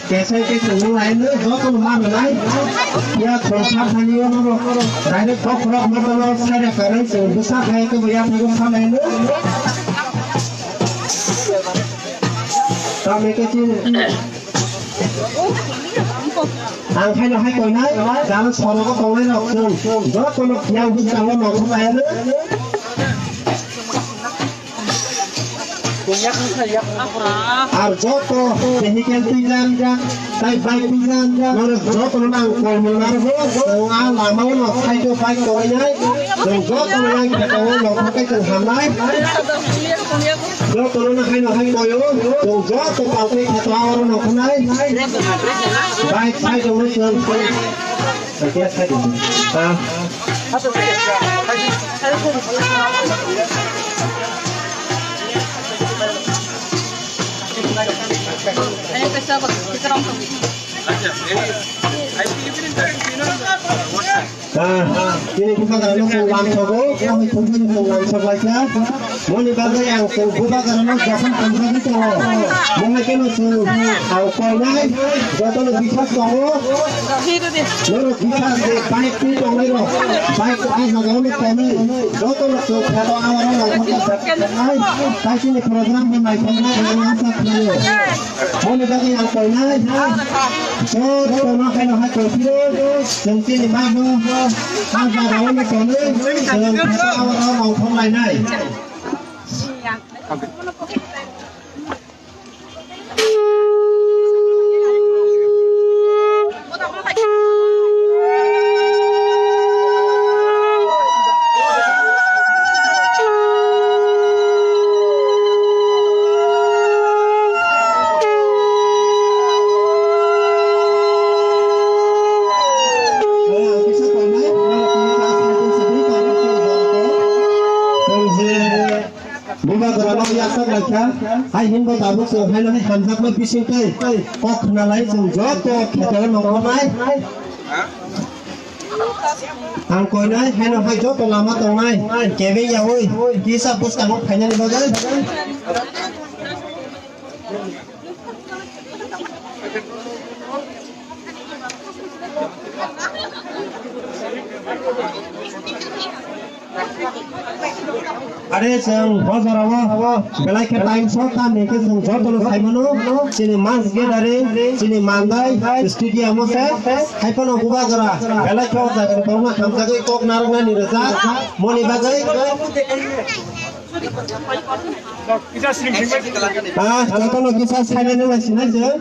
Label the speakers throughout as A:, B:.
A: कैसे के सुनो लाइन जो तो मान लाई या छोटा खानी हो डायरेक्ट को फ्रॉक मतलब सारे करें से दूसरा है कि भैया मेरे को लाइन तो मैं के चीज ang khai nó hay coi nấy ra nó sò nó có coi nó không đó con nó nhau với nhau nó không phải nữa Arjoto vehicle pinjam tai bike pinjam nor joto nang kol monar ho nga lama no khai to bike to nai joto nang khato no kai kan hamnai joto nang khai no hai moyo joto pau kai khato no khunai bike sai to no chen kai sai ta
B: Ayo kita kita
A: ini kita karena sungguh sogo, kami kumpul sungguh sogo aja. Mau dibagai yang sungguh karena jangan kampung itu. Mau makin sungguh, kau naik, jatuh lebih cepat sogo. Lalu kita di baik itu orang baik itu ayah kami kami, jatuh lebih kalau awalnya orang kita naik, tapi ini program yang naik yang apa punya. Mau dibagai yang kau naik, jatuh nak kena hati kiri, sengsi di mana. Ang gagawin na kami, dalam kata awal-awal ng pamay hai himbo tabu so hai no hamzak ma bising kai kok nalai jung joto khetar nong mai ang koi nai hai no hai joto lama tong nai keve ya oi kisa bus ka no phainan bagal आरे जों बजाराव बेलाइखे time सट तामनिखे जों जतल खाइमोनो जोंनि मास गेदारे जोंनि मान्दाय स्टेडियाम से खाइफोनो गुबागरा बेलाइखे जागोन बावना खामजागै कक नारंना निरोजा मनि बागै जतल किसा साइनानै लासिनाय जों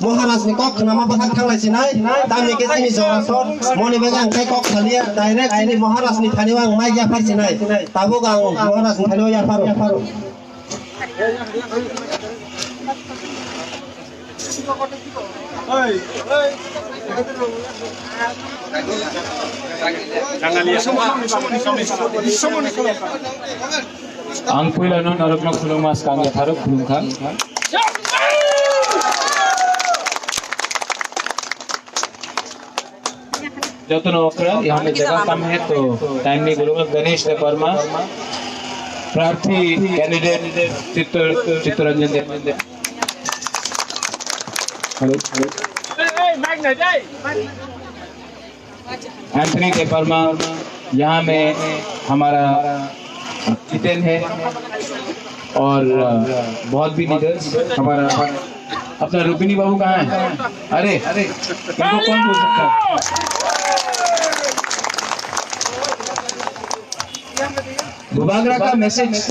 A: महाराजनि कक नामा बाथा थांलायसिनाय तामनिखे जोंनि जरासर मनि बागै आं कक थालिया डाइरेक्ट जोंनि महाराजनि थानियाव आं माइ जाफारसिनाय ताबो आं महाराजनि थानियाव याफारो
C: Ang kuilano narok ng sulong mas kang yatarok kulung kan. जो नौकरा यहाँ में जगह कम है तो टाइम नहीं बोलूँगा गणेश ने वर्मा प्रार्थी कैंडिडेट चित्तरंजन दे हेलो एंथनी के वर्मा यहाँ में हमारा जितेन है और बहुत भी लीडर्स हमारा अपना रुपिनी बाबू कहाँ है अरे इनको कौन बोल सकता है भुबागरा का मैसेज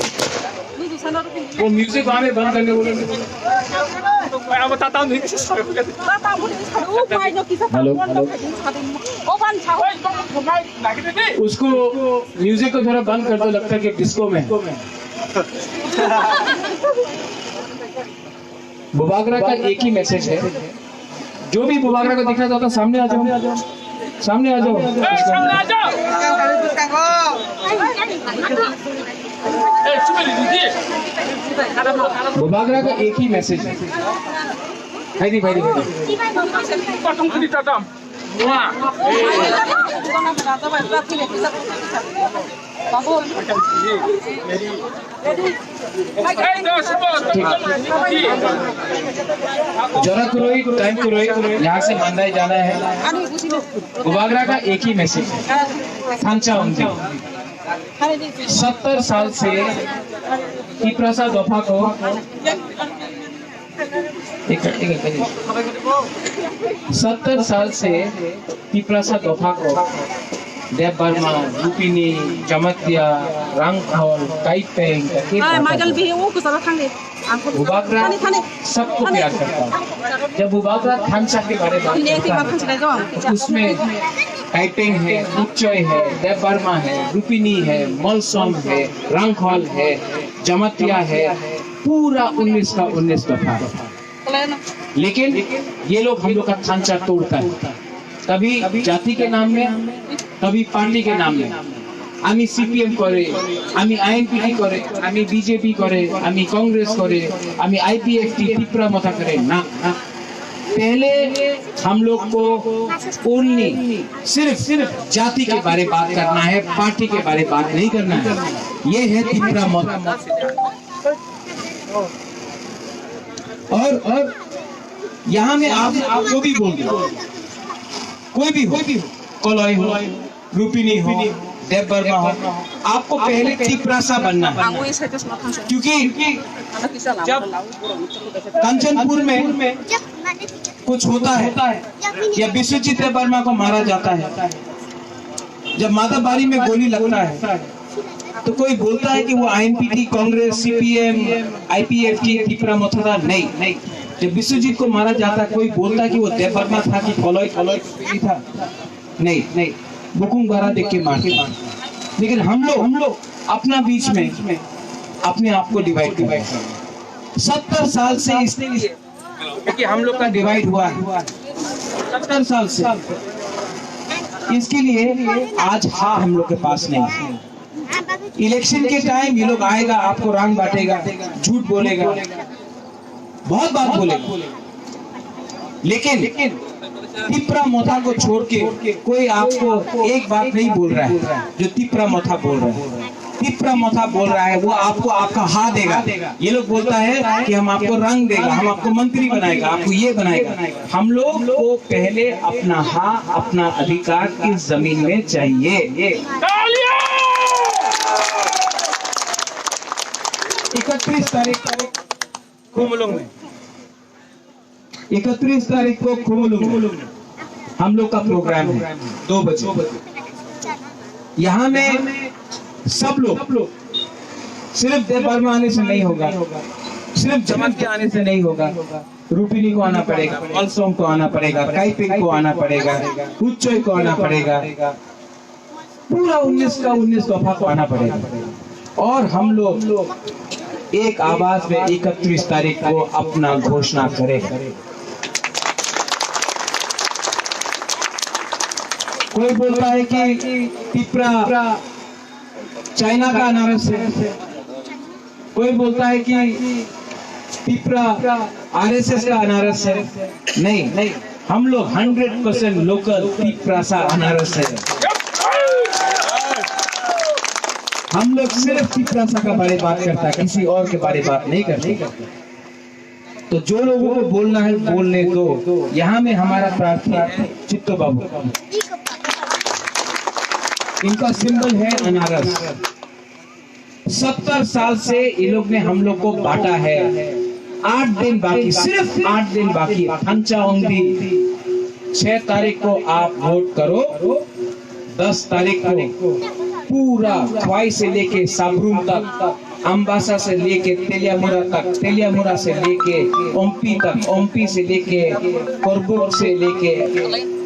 C: वो म्यूजिक वहाँ में बंद करने बोले हेलो उसको म्यूजिक को थोड़ा बंद कर दो लगता है कि डिस्को में भुबागरा का एक ही मैसेज है जो भी भुबागरा को दिखना चाहता सामने आ जाओ सामने आ जाओ भुबागरा का एक ही मैसेज है भाई जरा कुरोई टाइम कुरोई यहाँ से मंदाई जाना है भुबागरा का एक ही मैसेज है थांचा उंदी 70 साल से टिप्रासा दफा को 70 साल से टिप्रासा दफा को देव वर्मा रुपिनी जमतिया रंगखोल काइपेंग भुबागरा सबको प्यार करता है जब भुबागरा थांचा के बारे में बात करता है उसमें काइपेंग है उच्चय है देव वर्मा है रुपिनी है मलसोम है रंगखोल है जमतिया है पूरा 19 का 19 दफा है लेकिन ये लोग हम लोग का थांचा तोड़ता है कभी जाति के नाम में कभी पार्टी के नाम में आमी सीपीएम करे आमी आईएनपीटी करे आमी बीजेपी करे आमी कांग्रेस करे आमी आईपीएफटी टिप्रा मथा करे ना पहले हम लोग को ओनली सिर्फ जाति के बारे बात करना है पार्टी के बारे बात नहीं करना है ये है टिप्रा मत और यहाँ में आप जो भी बोल दो कोई भी हो कोलोई हो रुपिनी हो देव वर्मा हो आपको पहले टिप्रासा बनना है क्योंकि जब कंचनपुर में कुछ होता है या विश्वजीत देव वर्मा को मारा जाता है जब माताबारी में गोली लगता है तो कोई बोलता है कि वो आईएनपीटी कांग्रेस सीपीएम आईपीएफटी टिप्रा मथुरा नहीं जब विश्वजीत को मारा जाता है कोई बोलता है कि वो देव वर्मा था कि कोलोई था नहीं बुकुंग बारा देख के मारते लेकिन हम लोग अपना बीच में अपने आप को डिवाइड कर 70 साल से इसलिए क्योंकि हम लोग का डिवाइड हुआ है 70 साल से इसके लिए आज हाँ हम लोग के पास नहीं है इलेक्शन के टाइम ये लोग आएगा आपको रंग बांटेगा झूठ बोलेगा बहुत बात बोलेगा लेकिन टिप्रा मोथा को छोड़ के कोई आपको एक बात नहीं बोल रहा है जो टिप्रा मोथा बोल रहा है टिप्रा मोथा बोल रहा है वो आपको आपका हाँ देगा ये लोग बोलता है कि हम आपको रंग देगा हम आपको मंत्री बनाएगा आपको ये बनाएगा हम लोग को पहले अपना हाँ अपना अधिकार इस जमीन में चाहिए 31 तारीख खुमुलुंग में 31 तारीख को खुमुलुंग में हम लोग का प्रोग्राम है 2 बजे। यहाँ में सब लोग सिर्फ देवबार में आने से नहीं होगा, सिर्फ जमत के आने से नहीं होगा। रूपिनी को आना पड़ेगा, मलसोम को आना पड़ेगा, काइपिंग को आना पड़ेगा, उच्चोई को आना पड़ेगा, पूरा 19 का 19 दफा को आना पड़ेगा। और हम लोग एक आवाज में 31 तारीख को अपना घोषणा करेगा। कोई बोलता है कि तिप्रा चाइना का अनारस है, कोई बोलता है कि तिप्रा आरएसएस का अनारस है। नहीं, हम लोग 100% लोकल तिप्रा सा अनारस है। हम लोग सिर्फ तिप्रा सा का बारे बात करता है, किसी और के बारे बात नहीं करते। तो जो लोगों को बोलना है बोलने दो। यहाँ में हमारा प्रार्थी चित्तो बाबू, इनका सिंबल है अनारस। 70 साल से ये लोग ने हम लोग को बांटा है। 8 दिन बाकी, सिर्फ 8 दिन बाकी। पंचांगी 6 तारीख को आप वोट करो, 10 तारीख को पूरा ख्वाई से लेके साबरूम तक, अम्बासा से लेके तेलियामुरा तक, तेलियामुरा से लेके ओम्पी तक, ओम्पी से लेके कोरबुक से लेके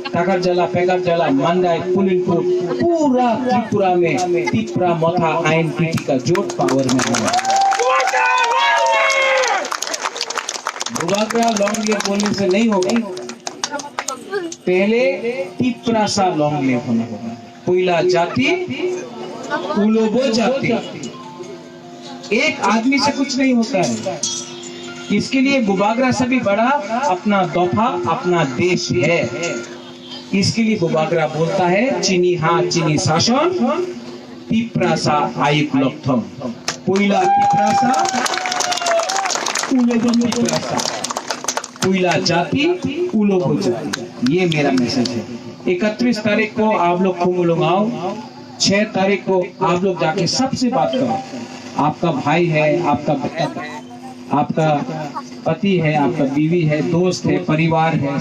C: टाकारजला, पेकारजला, मंडाई, पुलिनपुर, पूरा त्रिपुरा में तिप्रा मथा आइन पीटी का जोट पावर में है। बुबागरा लॉन्ग लेव बोलने से नहीं होगा, पहले तिप्रा सा लॉन्ग लेव होना होगा। पुइला जाति, उलोबो जाति, एक आदमी से कुछ नहीं होता है। इसके लिए बुबागरा से भी बड़ा अपना दफा, अपना देश है। इसके लिए बुबागरा बोलता है चीनी हाँ चीनी शासन, तिप्रासा आयुक लक्षम, पुइला तिप्रासा, उलोबो तिप्रासा, पुइला जाति, उलोबो जाति। ये मेरा मैसेज है। 31 तारीख को आप लोग खुमुलुंग आओ, 6 तारीख को आप लोग जाके सबसे बात करो। आपका भाई है, आपका बेटा है, आपका पति है, आपका बीवी है, दोस्त है, परिवार है।